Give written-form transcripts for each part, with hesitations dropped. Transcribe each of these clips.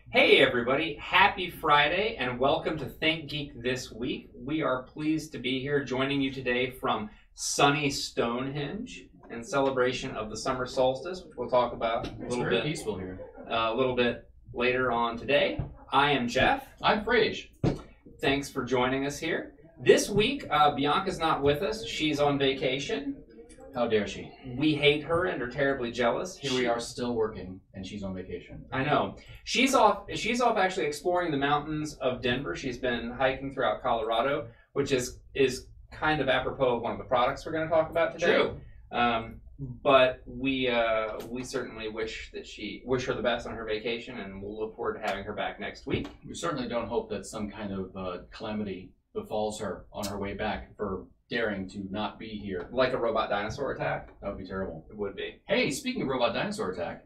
Hey everybody, happy Friday and welcome to ThinkGeek This Week. We are pleased to be here joining you today from sunny Stonehenge in celebration of the summer solstice, which we'll talk about It's very peaceful here. A little bit later on today. I am Jeff. I'm Frage. Thanks for joining us here. This week, Bianca's not with us. She's on vacation. How dare she? We hate her and are terribly jealous. Here we are still working, and she's on vacation. I know. She's off actually exploring the mountains of Denver. She's been hiking throughout Colorado, which is kind of apropos of one of the products we're going to talk about today. True. But we certainly wish her the best on her vacation, and we'll look forward to having her back next week. We certainly don't hope that some kind of calamity befalls her on her way back for daring to not be here. Like a robot dinosaur attack? That would be terrible. It would be. Hey, speaking of robot dinosaur attack.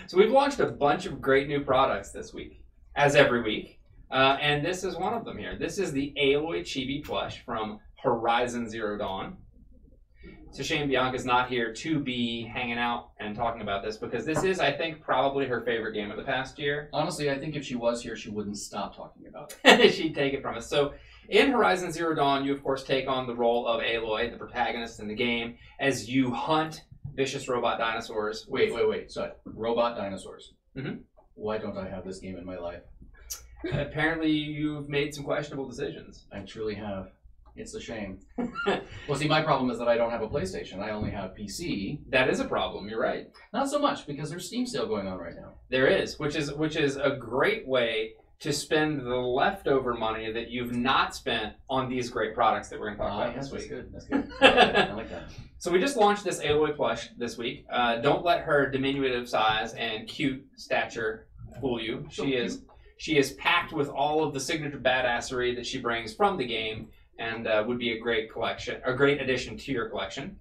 So we've launched a bunch of great new products this week, as every week. And this is one of them here. This is the Aloy Chibi plush from Horizon Zero Dawn. It's a shame Bianca's not here to be hanging out and talking about this, because this is, I think, probably her favorite game of the past year. Honestly, I think if she was here, she wouldn't stop talking about it. She'd take it from us. So in Horizon Zero Dawn, you, of course, take on the role of Aloy, the protagonist in the game, as you hunt vicious robot dinosaurs. Wait. So, robot dinosaurs. Mm-hmm. Why don't I have this game in my life? Apparently, you've made some questionable decisions. I truly have. It's a shame. Well, see, my problem is that I don't have a PlayStation. I only have PC. That is a problem. You're right. Not so much, because there's Steam sale going on right now. There is, which is a great way to spend the leftover money that you've not spent on these great products that we're going to talk about this week. That's good. I like that. So we just launched this Aloy plush this week. Don't let her diminutive size and cute stature fool you. She is packed with all of the signature badassery that she brings from the game, and would be a great addition to your collection.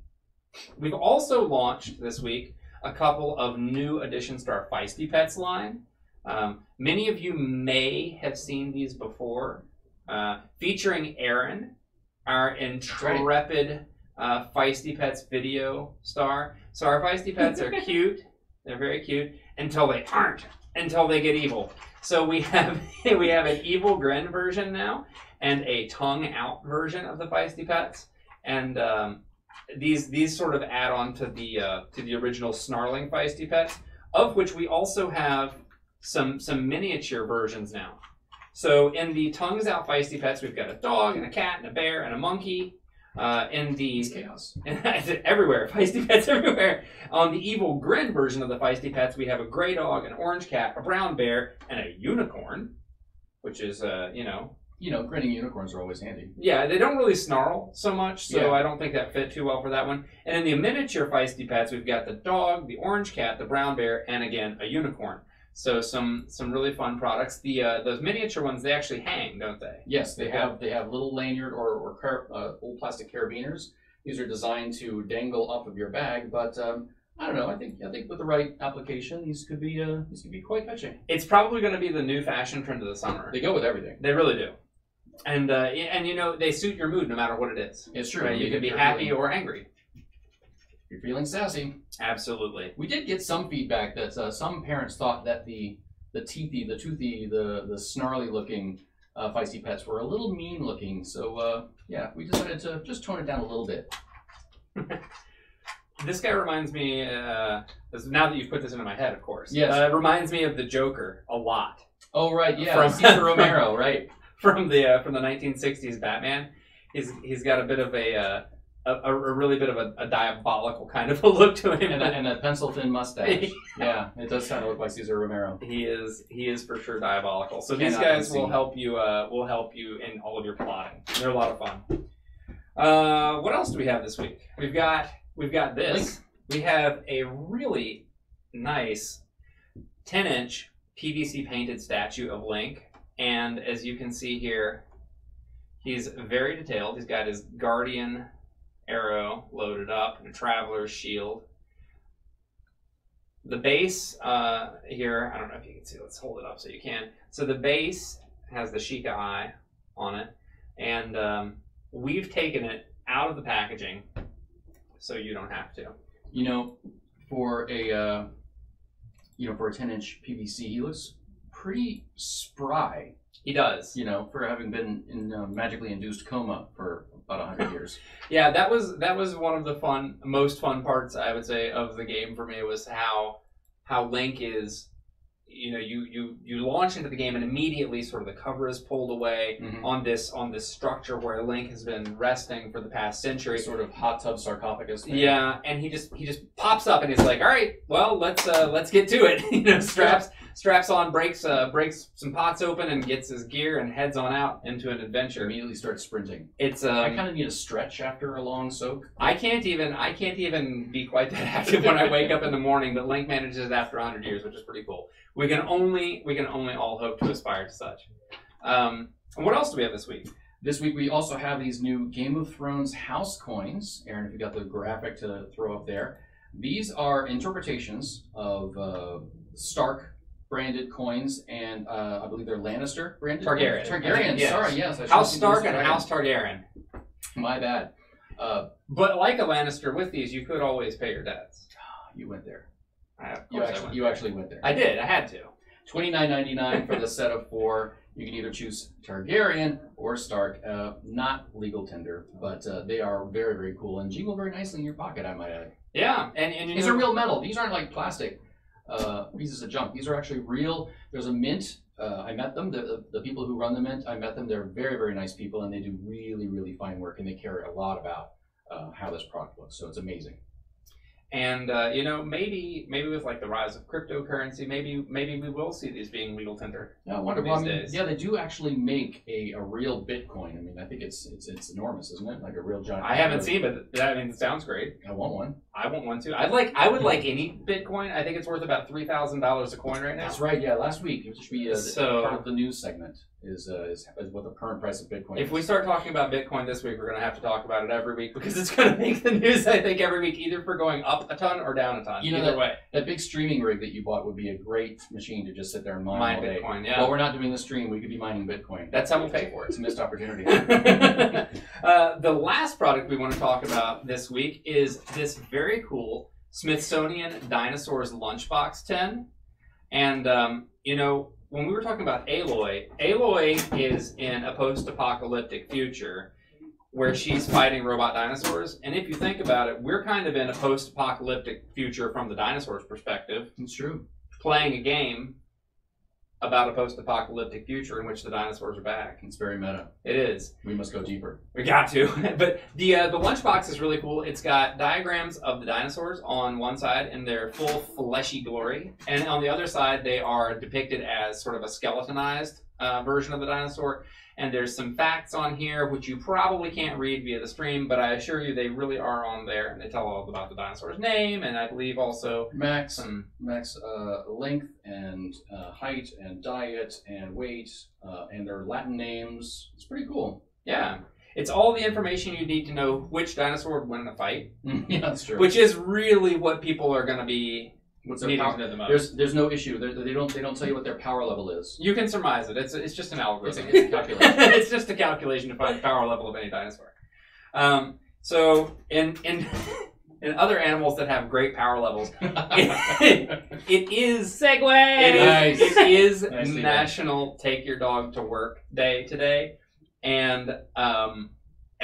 We've also launched this week a couple of new additions to our Fiesty Pets line. Many of you may have seen these before, featuring Aaron, our intrepid Fiesty Pets video star. So our Fiesty Pets are cute. They're very cute until they aren't, until they get evil. So we have an evil grin version now, and a tongue out version of the Fiesty Pets, and these sort of add on to the original snarling Fiesty Pets, of which we also have some miniature versions now. So in the tongues out Fiesty Pets, we've got a dog and a cat and a bear and a monkey. In the chaos everywhere, Fiesty Pets everywhere. On the evil grin version of the Fiesty Pets, we have a gray dog, an orange cat, a brown bear, and a unicorn, which is grinning unicorns are always handy. Yeah, they don't really snarl so much, so yeah. I don't think that fit too well for that one. And in the miniature Fiesty Pets, we've got the dog, the orange cat, the brown bear, and again, a unicorn. So some really fun products. Those miniature ones, they actually hang, don't they? Yes, they have little lanyard or old plastic carabiners. These are designed to dangle off of your bag, but I don't know. I think with the right application, these could be quite fetching. It's probably going to be the new fashion trend of the summer. They go with everything. They really do. And they suit your mood no matter what it is. It's true. Right? You can be happy or angry. You're feeling sassy. Absolutely. We did get some feedback that some parents thought that the toothy, the snarly looking Fiesty Pets were a little mean looking. So yeah, we decided to just tone it down a little bit. This guy reminds me, now that you've put this into my head, of course. Yes. Reminds me of the Joker a lot. Oh right, yeah. From Cesar Romero, right? From the 1960s Batman. He's got a bit of a really bit of a diabolical kind of a look to him, and a pencil thin mustache. Yeah, it does kind of look like Cesar Romero. He is for sure diabolical. So these guys will help you in all of your plotting. They're a lot of fun. What else do we have this week? We've got this. Link. We have a really nice 10-inch PVC painted statue of Link, and as you can see here, he's very detailed. He's got his Guardian arrow loaded up and a Traveler's shield. The base here, I don't know if you can see, let's hold it up so you can. So the base has the Sheikah eye on it, and we've taken it out of the packaging so you don't have to. For a 10-inch PVC, he looks pretty spry. He does. You know, for having been in magically induced coma for about 100 years. Yeah, that was one of the most fun parts, I would say, of the game for me, was how Link is. You know, you launch into the game and immediately sort of the cover is pulled away on this structure where Link has been resting for the past century. Sort of hot tub sarcophagus thing. Yeah, and he just pops up and he's like, all right, well, let's get to it. You know, straps on, breaks some pots open and gets his gear and heads on out into an adventure. Immediately starts sprinting. It's I kind of need a stretch after a long soak. I can't even be quite that active when I wake up in the morning, but Link manages it after 100 years, which is pretty cool. We can only all hope to aspire to such. And what else do we have this week? This week we also have these new Game of Thrones house coins. Aaron, if you got the graphic to throw up there. These are interpretations of Stark branded coins, and I believe they're Lannister branded. Targaryen. Yes. Sorry, yes. House Stark and House Targaryen. My bad. But like a Lannister, with these, you could always pay your debts. You went there. You actually went there. I did. I had to. $29.99 for the set of 4. You can either choose Targaryen or Stark. Not legal tender, but they are very, very cool and jingle very nicely in your pocket, I might add. Yeah, and these are real metal. These aren't like plastic pieces of junk. These are actually real. There's a mint. I met them. The people who run the mint, I met them. They're very, very nice people, and they do really, really fine work, and they care a lot about how this product looks. So it's amazing. And you know, maybe with like the rise of cryptocurrency, maybe we will see these being legal tender. Yeah, I wonder. Well, yeah, they do actually make a real Bitcoin. I mean, I think it's enormous, isn't it? Like a real giant. I haven't seen, but I mean, it sounds great. I want one. I want one too. I would like any Bitcoin. I think it's worth about $3,000 a coin right now. That's right. Yeah, last week it should be part of the news segment. Is what the current price of Bitcoin is. If we start talking about Bitcoin this week, we're going to have to talk about it every week because it's going to make the news, I think, every week, either for going up a ton or down a ton. You know, either way. That big streaming rig that you bought would be a great machine to just sit there and mine all day. Bitcoin, yeah. Well, we're not doing the stream. We could be mining Bitcoin. That's how we'll pay for it. It's a missed opportunity. The last product we want to talk about this week is this very cool Smithsonian Dinosaurs Lunchbox tin. And, you know, when we were talking about Aloy is in a post-apocalyptic future where she's fighting robot dinosaurs. And if you think about it, we're kind of in a post-apocalyptic future from the dinosaurs' perspective. It's true. Playing a game about a post-apocalyptic future in which the dinosaurs are back. It's very meta. It is. We must go deeper. We got to. But the lunchbox is really cool. It's got diagrams of the dinosaurs on one side in their full fleshy glory, and on the other side they are depicted as sort of a skeletonized version of the dinosaur. And there's some facts on here which you probably can't read via the stream, but I assure you they really are on there, and they tell all about the dinosaur's name, and I believe also max length and height and diet and weight and their Latin names. It's pretty cool. Yeah. It's all the information you need to know which dinosaur would win in a fight. Yeah, that's true. Which is really what people are going to be needing to know the most. There's no issue. They don't tell you what their power level is. You can surmise it. It's just an algorithm. It's a calculation. It's just a calculation to find the power level of any dinosaur. So in other animals that have great power levels, it is segue. It is National Take Your Dog to Work Day today, and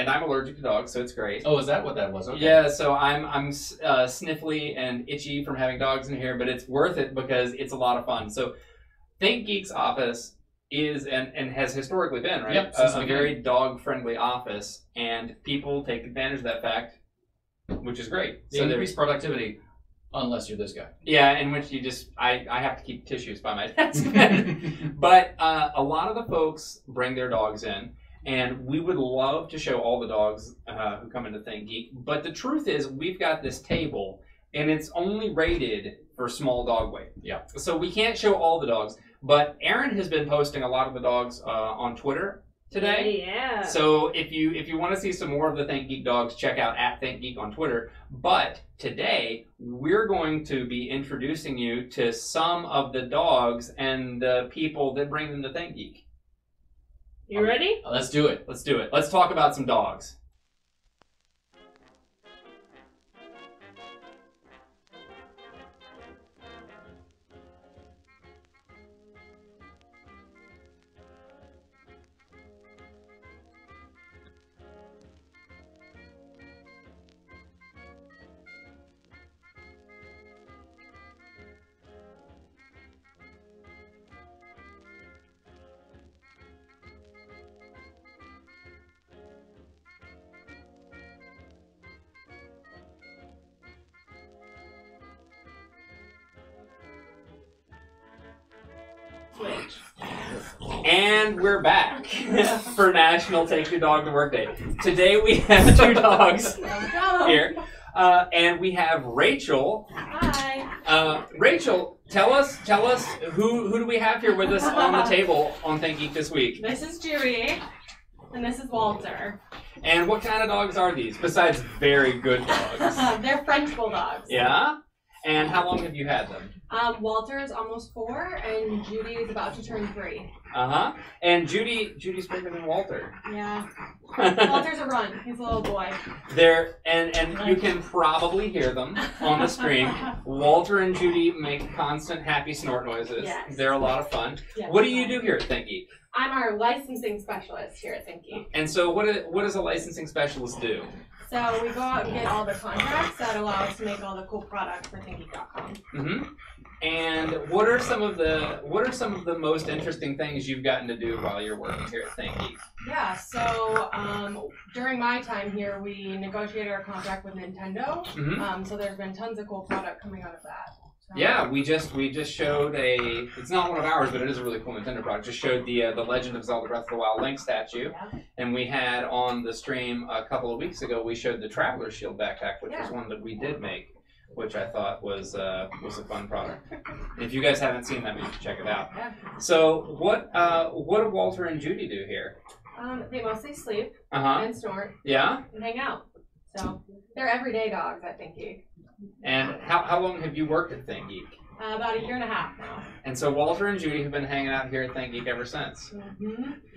I'm allergic to dogs, so it's great. Oh, is that what that was? Okay. Yeah, so I'm sniffly and itchy from having dogs in here, but it's worth it because it's a lot of fun. So ThinkGeek's office is and has historically been, right? Yep, a very dog-friendly office, and people take advantage of that fact, which is great. So increased productivity, unless you're this guy. Yeah, in which you just I have to keep tissues by my desk. But a lot of the folks bring their dogs in. And we would love to show all the dogs who come into ThinkGeek. But the truth is, we've got this table, and it's only rated for small dog weight. Yeah. So we can't show all the dogs. But Aaron has been posting a lot of the dogs on Twitter today. Yeah. So if you want to see some more of the ThinkGeek dogs, check out @ThinkGeek on Twitter. But today, we're going to be introducing you to some of the dogs and the people that bring them to ThinkGeek. You ready? Let's do it. Let's do it. Let's talk about some dogs. Switch. And we're back for National Take Your Dog to Work Day. Today we have two dogs here, and we have Rachel. Hi. Rachel, tell us who do we have here with us on the table on ThinkGeek this week? This is Judy, and this is Walter. And what kind of dogs are these besides very good dogs? They're French bulldogs. Yeah. And how long have you had them? Walter is almost 4, and Judy is about to turn 3. And Judy's bigger than Walter. Yeah. Walter's a run. He's a little boy. And you can probably hear them on the screen. Walter and Judy make constant happy snort noises. Yes. They're a lot of fun. Yes. What do you do here at ThinkGeek? I'm our licensing specialist here at ThinkGeek. And so what does a licensing specialist do? So we go out and get all the contracts that allow us to make all the cool products for ThinkGeek.com. And what are some of the most interesting things you've gotten to do while you're working here at ThinkGeek? Yeah, so during my time here, we negotiated our contract with Nintendo. So there's been tons of cool product coming out of that. So. Yeah, we just showed it's not one of ours, but it is a really cool Nintendo product. Just showed the Legend of Zelda Breath of the Wild Link statue, and we had on the stream a couple of weeks ago. We showed the Traveler Shield backpack, which was one that we did make, which I thought was a fun product. If you guys haven't seen that, you should check it out. Yeah. So what do Walter and Judy do here? They mostly sleep and snort and hang out. So they're everyday dogs at ThinkGeek. And how long have you worked at ThinkGeek? About 1.5 years now. And so Walter and Judy have been hanging out here at ThinkGeek ever since.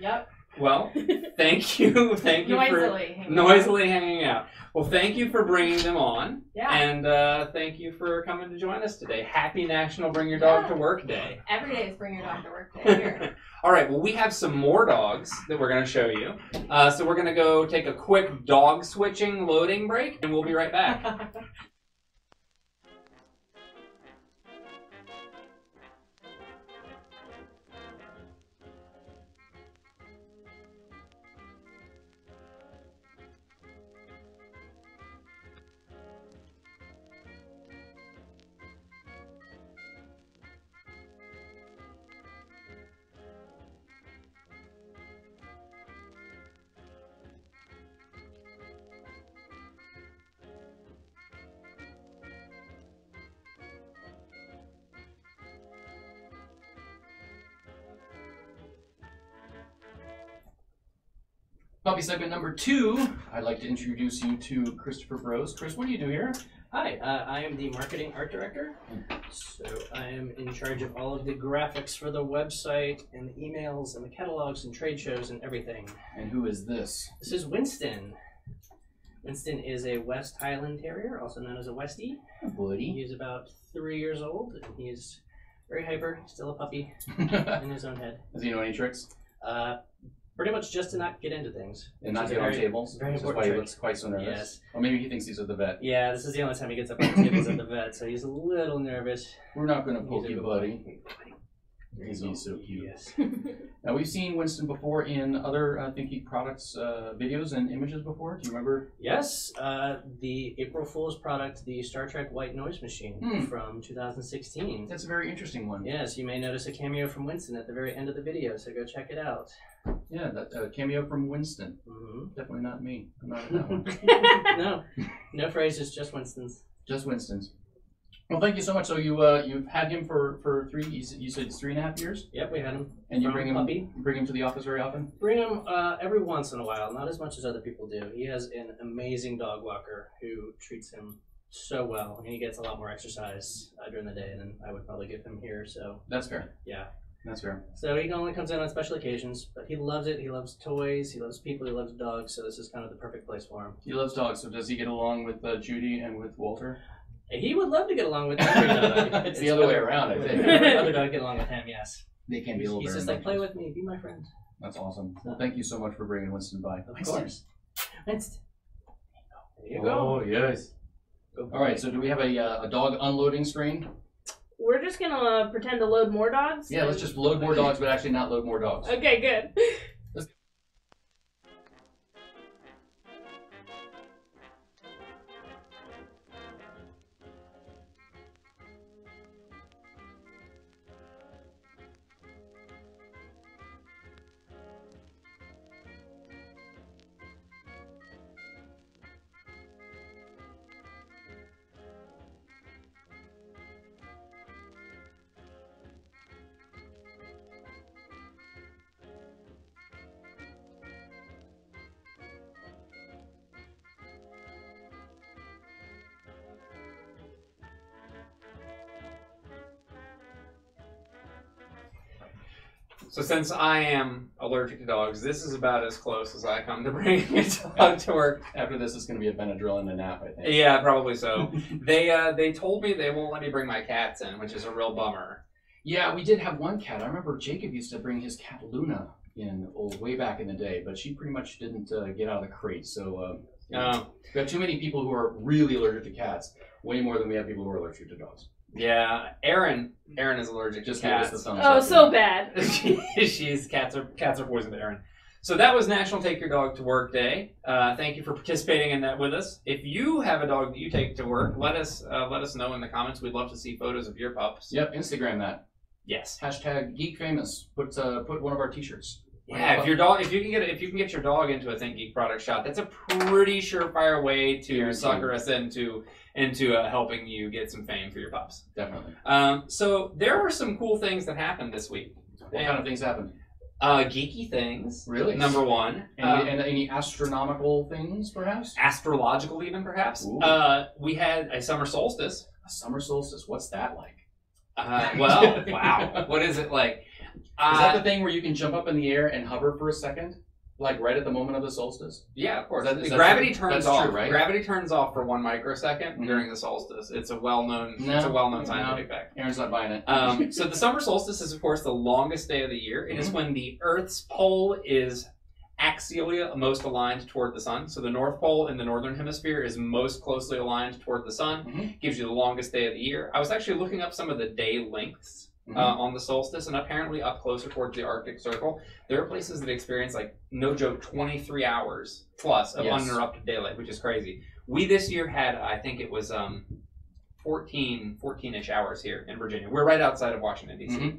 Yep. Well, thank you noisily hanging out. Well, thank you for bringing them on. Yeah. And thank you for coming to join us today. Happy National Bring Your Dog to Work Day. Every day is Bring Your Dog to Work Day here. All right, well, we have some more dogs that we're going to show you. So we're going to go take a quick dog switching loading break, and we'll be right back. Puppy segment number 2, I'd like to introduce you to Christopher Brose. Chris, what do you do here? Hi, I am the marketing art director. So I am in charge of all of the graphics for the website and the emails and the catalogs and trade shows and everything. And who is this? This is Winston. Winston is a West Highland Terrier, also known as a Westie. Buddy. He is about 3 years old, and he's very hyper, still a puppy in his own head. Does he know any tricks? Pretty much just to not get into things. And not get on tables? Very Which is important why he trick. looks quite so nervous. Yes. Or maybe he thinks he's at the vet. Yeah, this is the only time he gets up on the tables at the vet, so he's a little nervous. We're not going to He's poke a you, good buddy. boy. He's so cute. Yes. Now, we've seen Winston before in other ThinkGeek products videos and images before. Do you remember? Yes, the April Fool's product, the Star Trek White Noise Machine from 2016. That's a very interesting one. Yes, you may notice a cameo from Winston at the very end of the video, so go check it out. Yeah, that cameo from Winston. Definitely not me. I'm not in that one. No phrases, just Winston's. Just Winston's. Well, thank you so much. So you've had him for 3. You said it's 3.5 years. Yep, we had him. And you from bring him to the office very often. Bring him every once in a while, not as much as other people do. He has an amazing dog walker who treats him so well, and he gets a lot more exercise during the day than I would probably give him here. So that's fair. Yeah. That's fair. So he only comes in on special occasions, but he loves it. He loves toys. He loves people. He loves dogs. So this is kind of the perfect place for him. He loves dogs. So does he get along with Judy and with Walter? He would love to get along with every dog. It's the other way around, I think. Other dog get along with him, yes. They can be a little bit. He's just like, play with me, be my friend. That's awesome. Well, thank you so much for bringing Winston by. Of course. Winston. There you Oh, go. yes. All right, so do we have a dog unloading screen? We're just gonna pretend to load more dogs? Yeah, let's just load more dogs, but actually not load more dogs. Okay, good. So since I am allergic to dogs, this is about as close as I come to bringing a dog to work. After this, it's going to be a Benadryl and a nap, I think. Yeah, probably so. They told me they won't let me bring my cats in, which is a real bummer. Yeah, we did have one cat. I remember Jacob used to bring his cat Luna in way back in the day, but she pretty much didn't get out of the crate. So we have too many people who are really allergic to cats, way more than we have people who are allergic to dogs. Yeah, Erin is allergic Just to give us cats. the thumbs Oh, up. so bad. Cats are poison to Erin. So that was National Take Your Dog to Work Day. Thank you for participating in that with us. If you have a dog that you take to work, let us know in the comments. We'd love to see photos of your pups. Yep, Instagram that. Yes. Hashtag Geek Famous. Put one of our T-shirts. Yeah, if you can get your dog into a ThinkGeek product shop, that's a pretty surefire way to sucker us into helping you get some fame for your pups. Definitely. So there were some cool things that happened this week. What kind of things happened? Geeky things. Really? Number one. And any astronomical things, perhaps? Astrological, even perhaps. Ooh. We had a summer solstice. A summer solstice. What's that like? Well, wow. What is it like? Is that the thing where you can jump up in the air and hover for a second? Like right at the moment of the solstice? Yeah, of course. Is that Gravity true? turns That's off. true, right? Gravity turns off for 1 microsecond during the solstice. It's a well-known scientific fact. Aaron's not buying it. So the summer solstice is, of course, the longest day of the year. It is when the Earth's pole is axially most aligned toward the sun. So the North Pole in the northern hemisphere is most closely aligned toward the sun. Gives you the longest day of the year. I was actually looking up some of the day lengths on the solstice, and apparently up closer towards the Arctic Circle, there are places that experience, like, no joke, 23 hours plus of uninterrupted daylight, which is crazy. We this year had, I think it was 14-ish hours here in Virginia. We're right outside of Washington, D.C.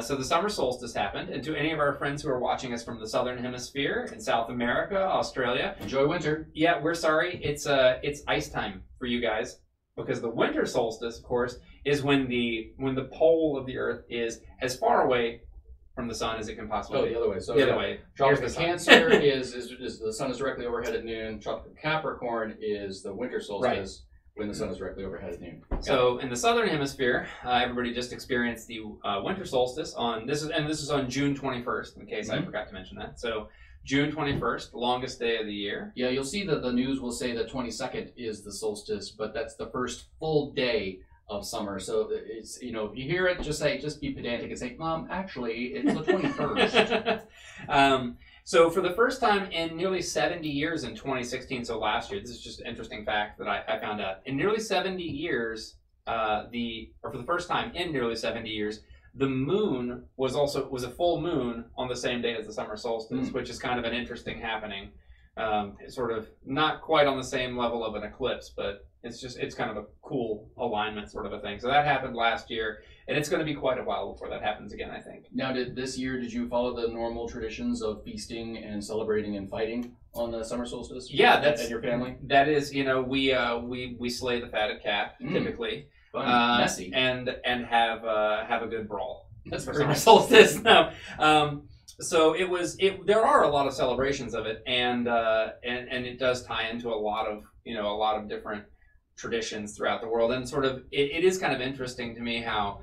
So the summer solstice happened, and to any of our friends who are watching us from the southern hemisphere, in South America, Australia, enjoy winter. Yeah, we're sorry. It's ice time for you guys, because the winter solstice, of course, is when the pole of the Earth is as far away from the sun as it can possibly be. The other way. So the other way. Tropical Cancer is the sun is directly overhead at noon. Tropical Capricorn is the winter solstice when the sun is directly overhead at noon. So in the southern hemisphere, everybody just experienced the winter solstice on this is on June 21st. In case I forgot to mention that. So June 21st, longest day of the year. Yeah, you'll see that the news will say the 22nd is the solstice, but that's the first full day of summer. So it's, if you hear it, just be pedantic and say, Mom, actually, it's the 21st. So for the first time in nearly 70 years in 2016, so last year, this is just an interesting fact that I found out. In nearly 70 years, for the first time in nearly 70 years, the moon was a full moon on the same day as the summer solstice, which is kind of an interesting happening. It's sort of not quite on the same level of an eclipse, but it's kind of a cool alignment sort of a thing. So that happened last year, and it's going to be quite a while before that happens again, I think. Now, did you follow the normal traditions of feasting and celebrating and fighting on the summer solstice? Yeah, that's your family. That is, we slay the fatted calf typically. Fun. Messy. and have a good brawl. That's for summer solstice. No, so there are a lot of celebrations of it, and it does tie into a lot of different traditions throughout the world, and sort of it is kind of interesting to me how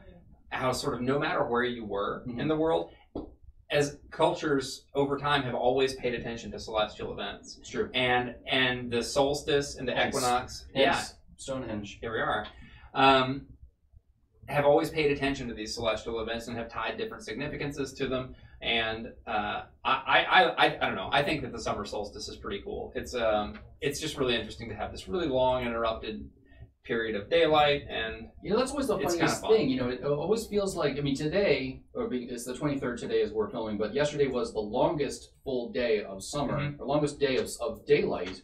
sort of no matter where you were in the world, as cultures over time have always paid attention to celestial events. It's true. And the solstice and the equinox. Stonehenge. Here we are. Have always paid attention to these celestial events and have tied different significances to them. And I don't know. I think that the summer solstice is pretty cool. It's just really interesting to have this really long uninterrupted period of daylight, and that's always the funniest thing. It always feels like, today, it's the 23rd today as we're filming, but yesterday was the longest full day of summer, or longest day of daylight.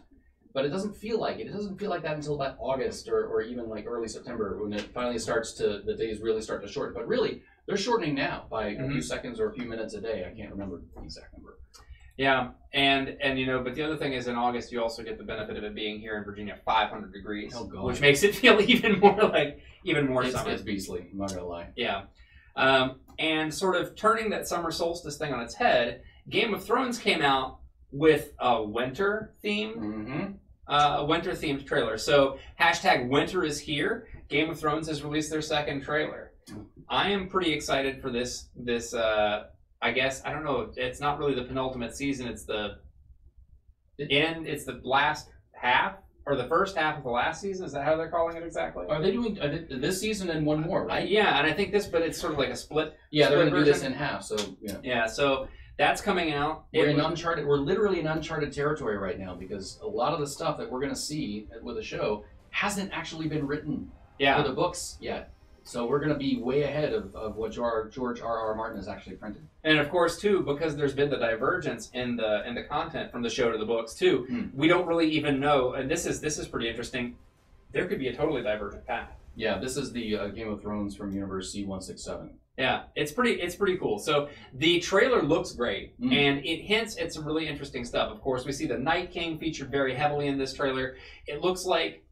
But it doesn't feel like it. It doesn't feel like that until about August or even like early September, when it finally the days really start to shorten. But really, they're shortening now by a few seconds or a few minutes a day. I can't remember the exact number. Yeah, and but the other thing is, in August you also get the benefit of it being here in Virginia 500 degrees, which makes it feel even more summer. It's beastly. I'm not gonna lie. Yeah, and sort of turning that summer solstice thing on its head, Game of Thrones came out with a winter theme. A winter-themed trailer. So #winter is here. Game of Thrones has released their second trailer. I am pretty excited for this I guess, I don't know, it's not really the penultimate season, it's the end, it's the last half, or the first half of the last season. Is that how they're calling it exactly? Are they doing this season and one more, right? Yeah, and I think this, but it's sort of like a split. Yeah, they're going to do this version. in half, so, yeah. Yeah, so that's coming out. We're literally in uncharted territory right now, because a lot of the stuff that we're going to see with the show hasn't actually been written for the books yet. So we're going to be way ahead of what George R.R. Martin has actually printed. And of course, too, because there's been the divergence in the content from the show to the books too, we don't really even know. And this is pretty interesting. There could be a totally divergent path. Yeah, this is the Game of Thrones from Universe C167. Yeah, it's pretty cool. So the trailer looks great, and it hints at some really interesting stuff. Of course, we see the Night King featured very heavily in this trailer. It looks like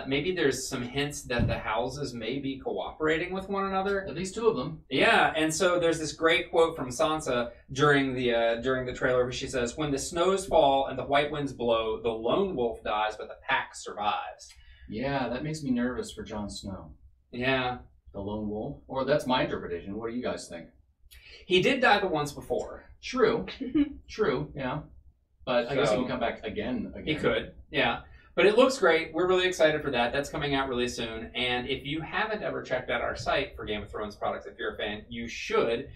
maybe there's some hints that the houses may be cooperating with one another. At least two of them. Yeah, and so there's this great quote from Sansa during the trailer where she says, "When the snows fall and the white winds blow, the lone wolf dies, but the pack survives." Yeah, that makes me nervous for Jon Snow. Yeah. The lone wolf? Or that's my interpretation. What do you guys think? He did die the once before. True. True, yeah. But I guess he can come back again. He could, yeah. But it looks great. We're really excited for that. That's coming out really soon. And if you haven't ever checked out our site for Game of Thrones products, if you're a fan, you should.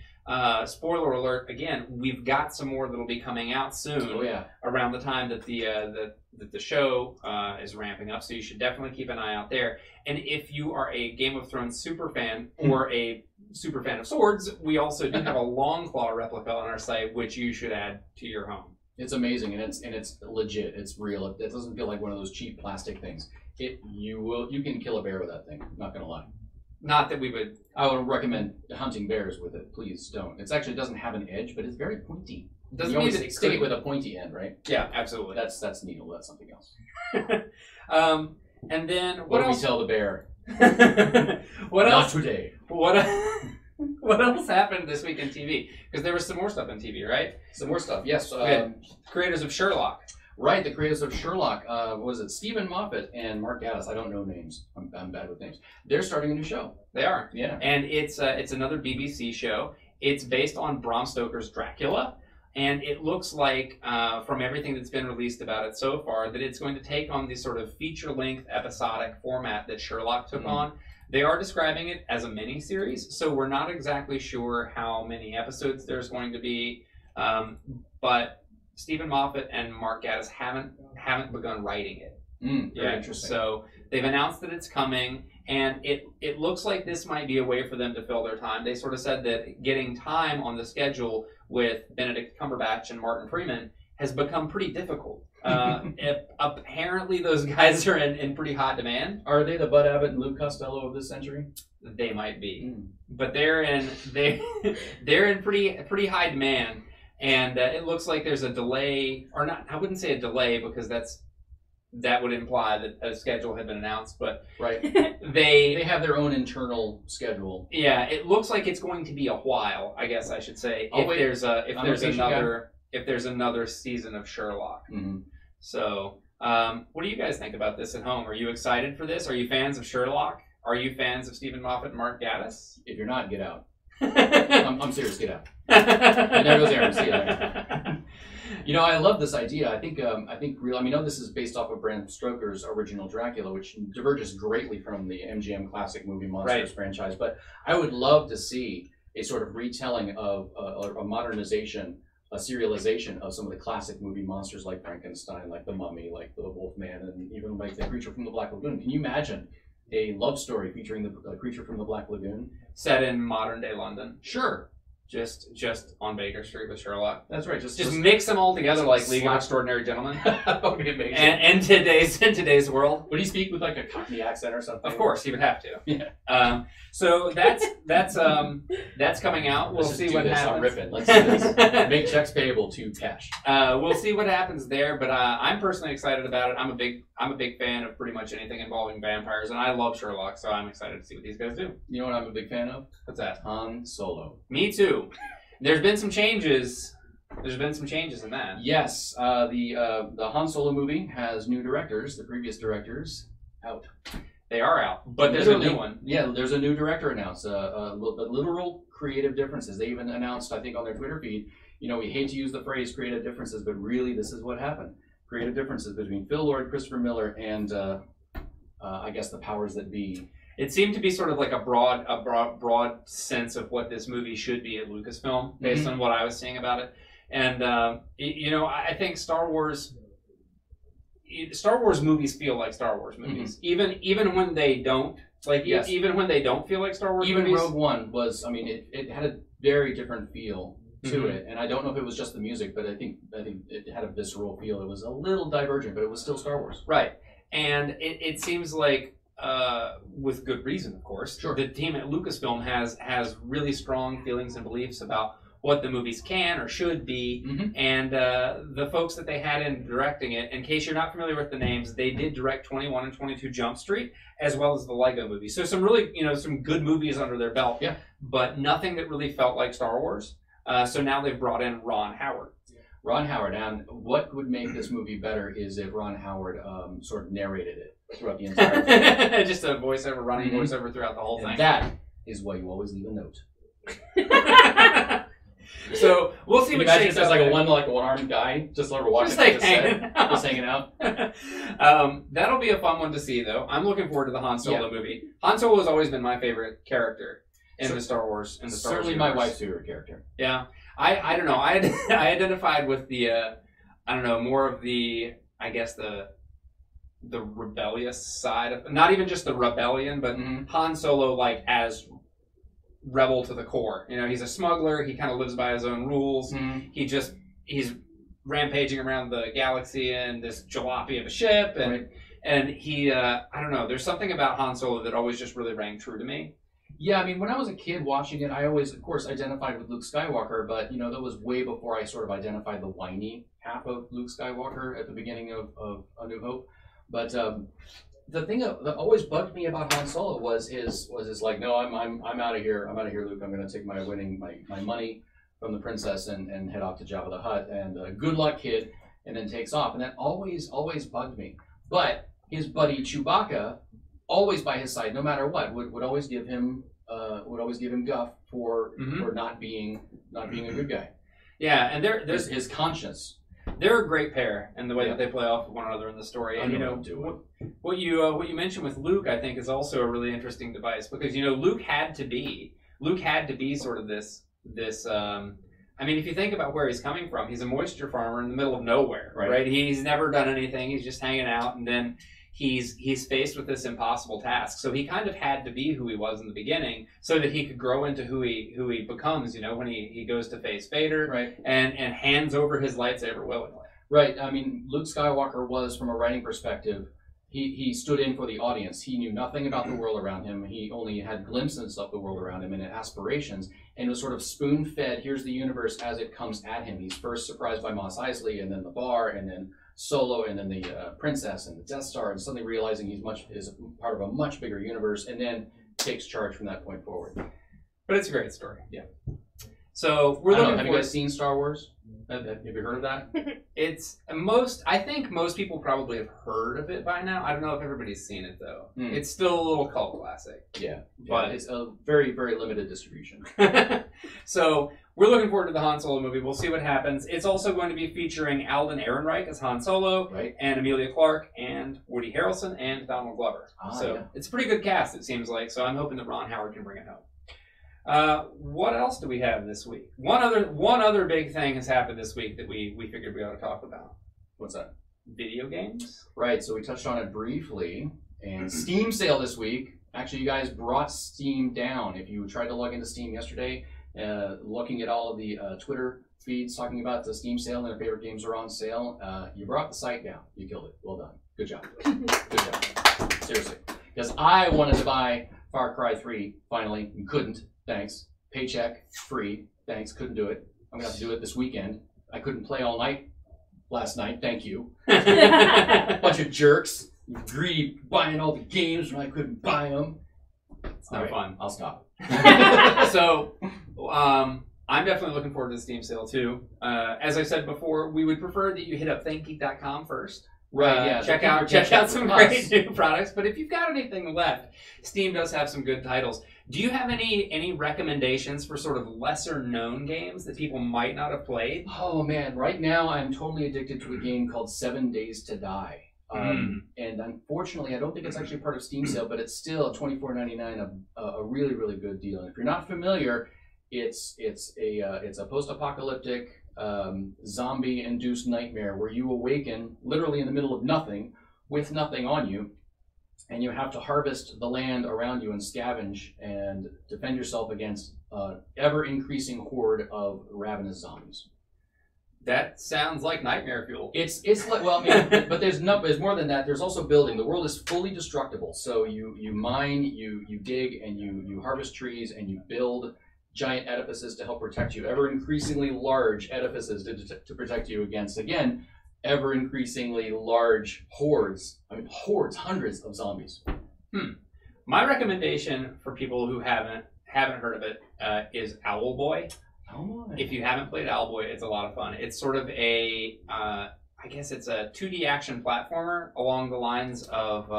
Spoiler alert, again, we've got some more that'll be coming out soon. Oh, yeah. Around the time that the show is ramping up. So you should definitely keep an eye out there. And if you are a Game of Thrones super fan or a super fan of swords, we also do have a Longclaw replica on our site, which you should add to your home. It's amazing, and it's legit. It's real. It doesn't feel like one of those cheap plastic things. You can kill a bear with that thing. I'm not gonna lie. Not that we would. I would recommend hunting bears with it. Please don't. It doesn't have an edge, but it's very pointy. Doesn't you mean always that it stick could. it with a pointy end, right? Yeah, absolutely. That's needle. That's something else. And then What what do we else? tell the bear? What Not else? today. What else happened this week in TV? Because there was some more stuff in TV, right? Some more stuff. Yes. Creators of Sherlock. Right, the creators of Sherlock. Was it Stephen Moffat and Mark Gatiss? I don't know names. I'm bad with names. They're starting a new show. They are. Yeah. And it's another BBC show. It's based on Bram Stoker's Dracula. And it looks like, from everything that's been released about it so far, that it's going to take on the sort of feature-length episodic format that Sherlock took on. They are describing it as a mini-series, so we're not exactly sure how many episodes there's going to be. But Stephen Moffat and Mark Gatiss haven't begun writing it. Very interesting. So they've announced that it's coming, and it looks like this might be a way for them to fill their time. They sort of said that getting time on the schedule with Benedict Cumberbatch and Martin Freeman has become pretty difficult. Apparently those guys are in pretty hot demand. Are they the Bud Abbott and Lou Costello of this century? They might be, but they're in pretty high demand, and it looks like there's a delay, or not. I wouldn't say a delay because that would imply that a schedule had been announced, but right. they have their own internal schedule. Yeah, it looks like it's going to be a while. I guess I should say if there's another season of Sherlock. So, what do you guys think about this at home? Are you excited for this? Are you fans of Sherlock? Are you fans of Stephen Moffat and Mark Gatiss? If you're not, get out. I'm serious, get out. And there goes Aaron. See ya. You know, I love this idea. I think I know this is based off of Bram Stoker's original Dracula, which diverges greatly from the MGM classic movie Monsters franchise. But I would love to see a sort of retelling of a modernization, a serialization of some of the classic movie monsters like Frankenstein, like the Mummy, like the Wolfman, and even like the Creature from the Black Lagoon. Can you imagine a love story featuring the Creature from the Black Lagoon set in modern day London? Sure. Just on Baker Street with Sherlock. That's right. Just mix them all together like League of Extraordinary Gentlemen. That would be amazing. And in today's world, would he speak with like a Cockney accent or something? Of course, he would have to. Yeah. So that's coming out. We'll see what happens. I'm ripping. Let's do this. Make checks payable to cash. We'll see what happens there, but I'm personally excited about it. I'm a big fan of pretty much anything involving vampires, and I love Sherlock, so I'm excited to see what these guys do. You know what I'm a big fan of? What's that? Han Solo. Me too. There's been some changes. There's been some changes in that. Yes, the Han Solo movie has new directors. The previous directors out. They are out, but there's a new one. Yeah, there's a new director announced. The literal creative differences. They even announced, I think, on their Twitter feed, you know, we hate to use the phrase creative differences, but really this is what happened. Creative differences between Phil Lord, Christopher Miller, and I guess the powers that be. It seemed to be sort of like a broad sense of what this movie should be at Lucasfilm, based on what I was seeing about it. And you know, I think Star Wars movies feel like Star Wars movies, even when they don't. Like even when they don't feel like Star Wars movies. Even Rogue One was, I mean, it had a very different feel to it, and I don't know if it was just the music, but I think it had a visceral feel. It was a little divergent, but it was still Star Wars. Right, and it seems like, with good reason, of course, the team at Lucasfilm has really strong feelings and beliefs about what the movies can or should be, and the folks that they had in directing it, in case you're not familiar with the names, they did direct 21 and 22 Jump Street, as well as the Lego movie. So some really, you know, some good movies under their belt, but nothing that really felt like Star Wars. So now they've brought in Ron Howard. Ron Howard, and what would make this movie better is if Ron Howard sort of narrated it throughout the entire thing. Just a voiceover, running voiceover throughout the whole thing. That is why you always leave a note. So we'll see what shakes out. Like a one-armed guy just like watching, just hanging out. That'll be a fun one to see, though. I'm looking forward to the Han Solo movie. Han Solo has always been my favorite character in the Star Wars. Certainly my wife's favorite character. Yeah, I don't know. I identified with the I don't know, more of the, I guess the rebellious side of, not even just the rebellion, but Han Solo like as rebel to the core. You know, he's a smuggler. He kind of lives by his own rules. He's rampaging around the galaxy in this jalopy of a ship, and he I don't know. There's something about Han Solo that always just really rang true to me. Yeah, I mean, when I was a kid watching it, I always, of course, identified with Luke Skywalker, but, you know, that was way before I sort of identified the whiny half of Luke Skywalker at the beginning of A New Hope. But the thing that always bugged me about Han Solo was his like, no, I'm out of here. I'm out of here, Luke. I'm going to take my money from the princess and head off to Jabba the Hutt, and good luck, kid, and then takes off. And that always bugged me. But his buddy Chewbacca, always by his side, no matter what, would always give him guff for not being a good guy. Yeah, and there's his conscience. They're a great pair in the way that they play off one another in the story. And you know what you mentioned with Luke, I think, is also a really interesting device, because you know Luke had to be sort of this. I mean, if you think about where he's coming from, he's a moisture farmer in the middle of nowhere, right? He's never done anything. He's just hanging out, and then he's faced with this impossible task. So he kind of had to be who he was in the beginning, so that he could grow into who he becomes. You know, when he goes to face Vader, and hands over his lightsaber willingly. Right. I mean, Luke Skywalker was, from a writing perspective, he stood in for the audience. He knew nothing about the world around him. He only had glimpses of the world around him and aspirations, and was sort of spoon-fed, here's the universe as it comes at him. He's first surprised by Mos Eisley, and then the bar, and then Solo, and then the princess and the Death Star, and suddenly realizing is part of a much bigger universe, and then takes charge from that point forward. But it's a great story. Yeah. So we're looking. Have you guys seen Star Wars? Have you heard of that? I think most people probably have heard of it by now. I don't know if everybody's seen it though. It's still a little cult classic. Yeah, but it's a very, very limited distribution. So we're looking forward to the Han Solo movie. We'll see what happens. It's also going to be featuring Alden Ehrenreich as Han Solo, and Emilia Clarke, and Woody Harrelson, and Donald Glover. It's a pretty good cast, it seems like. So I'm hoping that Ron Howard can bring it home. What else do we have this week? One other big thing has happened this week that we figured we ought to talk about. What's that? Video games. Right, so we touched on it briefly. And Steam sale this week. Actually, you guys brought Steam down. If you tried to log into Steam yesterday, looking at all of the Twitter feeds talking about the Steam sale and their favorite games are on sale, you brought the site down. You killed it. Well done. Good job. Good job. Seriously. Because I wanted to buy Far Cry 3, finally, and couldn't. Thanks. Paycheck, free. Thanks. Couldn't do it. I'm going to have to do it this weekend. I couldn't play all night last night. Thank you. Bunch of jerks. Greedy, buying all the games when I couldn't buy them. It's not fun. I'll stop. So, I'm definitely looking forward to the Steam sale too. As I said before, we would prefer that you hit up ThinkGeek.com first. Right, yeah. Check out some great new products. But if you've got anything left, Steam does have some good titles. Do you have any recommendations for sort of lesser known games that people might not have played? Oh man, right now I'm totally addicted to a game called 7 Days to Die. And unfortunately, I don't think it's actually part of Steam sale, but it's still $24.99, a really, really good deal. And if you're not familiar, it's a post-apocalyptic zombie-induced nightmare where you awaken literally in the middle of nothing with nothing on you, and you have to harvest the land around you and scavenge and defend yourself against ever-increasing horde of ravenous zombies. That sounds like nightmare fuel. It's like, well, I mean, but there's more than that. There's also building. The world is fully destructible. So you mine, you dig, and you harvest trees, and you build giant edifices to help protect you. Ever increasingly large edifices to protect you against, again, ever increasingly large hordes. I mean, hordes, hundreds of zombies. My recommendation for people who haven't heard of it is Owlboy. If you haven't played Owlboy, it's a lot of fun. It's sort of I guess it's a 2D action platformer along the lines of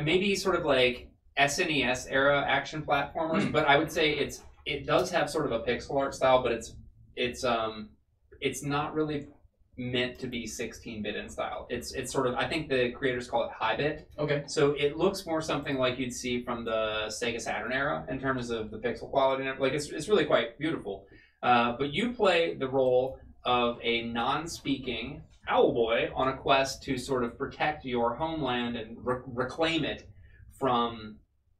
maybe sort of like SNES era action platformers, but I would say it does have sort of a pixel art style, but it's not really meant to be 16-bit in style. It's sort of, I think the creators call it high-bit. Okay. So it looks more something like you'd see from the Sega Saturn era in terms of the pixel quality. And like it's really quite beautiful. But you play the role of a non-speaking Owlboy on a quest to sort of protect your homeland and reclaim it from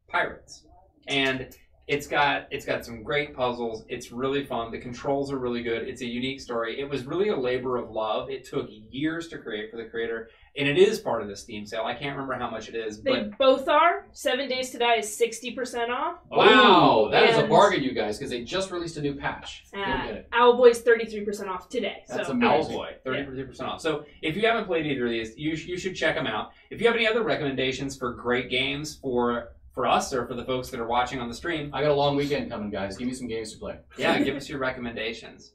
pirates. And it's got some great puzzles. It's really fun. The controls are really good. It's a unique story. It was really a labor of love. It took years to create for the creator, and it is part of the Steam sale. I can't remember how much it is, They but both are. 7 Days to Die is 60% off. Wow, that is a And- bargain, you guys, because they just released a new patch. Go get it. Owlboy's 33% off today. That's So amazing. Owlboy, 30% off. So if you haven't played either of these, you should check them out. If you have any other recommendations for great games for us or for the folks that are watching on the stream, I got a long weekend coming, guys. Give me some games to play. yeah, give us your recommendations.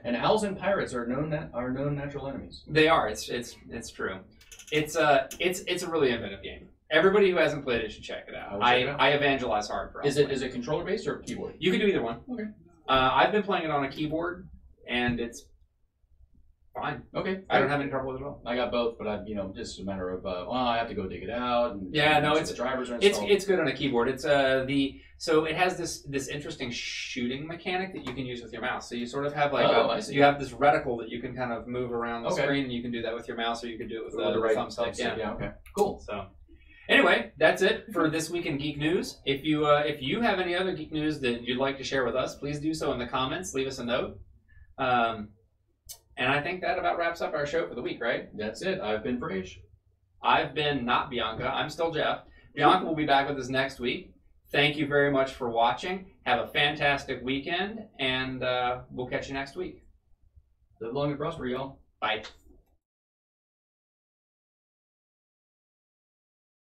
And owls and pirates are known natural enemies. They are. It's true. It's a really inventive game. Everybody who hasn't played it should check it out. I will check it out. I evangelize hard for Is Owlboy. it controller based or keyboard? You can do either one. Okay. I've been playing it on a keyboard, and it's fine. Okay. I don't have any trouble with it at all. I got both, but just a matter of I have to go dig it out. And, Yeah, no, so it's- the drivers are installed. It's good on a keyboard. It's so it has this interesting shooting mechanic that you can use with your mouse. So you sort of have I see. you have this reticle that you can kind of move around the Okay. screen, and you can do that with your mouse, or you can do it with With the right thumbstick. stick. Yeah. Okay. Cool. So, anyway, that's it for this week in Geek News. If you have any other geek news that you'd like to share with us, please do so in the comments. Leave us a note. And I think that about wraps up our show for the week, right? That's it. I've been Frage. I've been not Bianca. I'm still Jeff. Bianca will be back with us next week. Thank you very much for watching. Have a fantastic weekend, and we'll catch you next week. Live long and prosper, y'all. Bye.